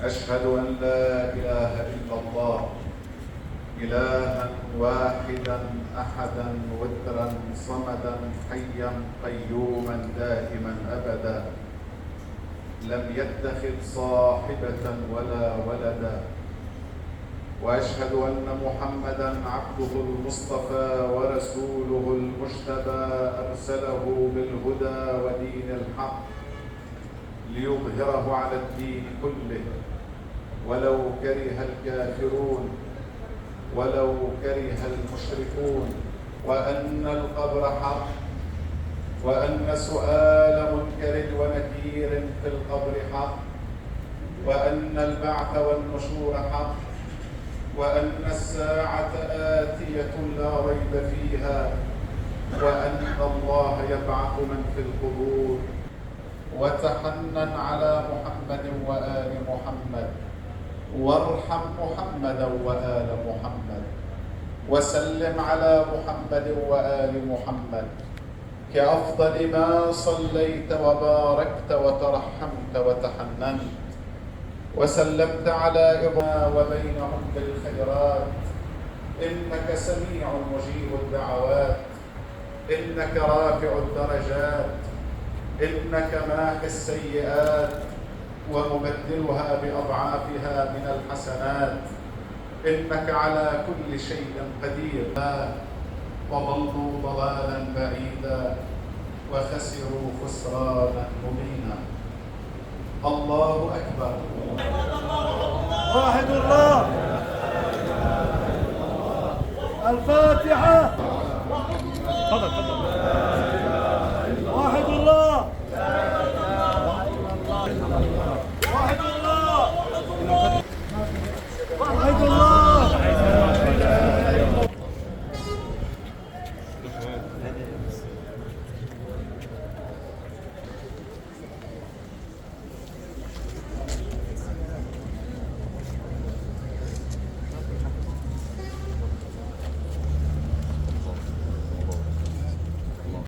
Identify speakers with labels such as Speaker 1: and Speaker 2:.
Speaker 1: أشهد أن لا إله إلا الله إلها واحدا أحدا وترا صمدا حيا قيوما دائما أبدا، لم يتخذ صاحبة ولا ولدا. وأشهد أن محمدا عبده المصطفى ورسوله المجتبى، أرسله بالهدى ودين الحق ليظهره على الدين كله ولو كره الكافرون ولو كره المشركون. وأن القبر حق، وأن سؤال منكر ونكير في القبر حق، وأن البعث والنشور حق، وأن الساعة آتية لا ريب فيها، وأن الله يبعث من في القبور. وتحنن على محمد وآل محمد، وارحم محمدا وآل محمد، وسلم على محمد وآل محمد كأفضل ما صليت وباركت وترحمت وتحننت وسلمت على إبراهيم وبينهم بالخيرات، إنك سميع مجيب الدعوات، إنك رافع الدرجات، إنك ماحي السيئات ومبدلها بأضعافها من الحسنات، إنك على كل شيء قدير. وضلوا ضلالا بعيدا وخسروا خسرانا مبينا. الله أكبر.
Speaker 2: واحد الله. الفاتحة. تفضل تفضل. واحد الله. واحد الله.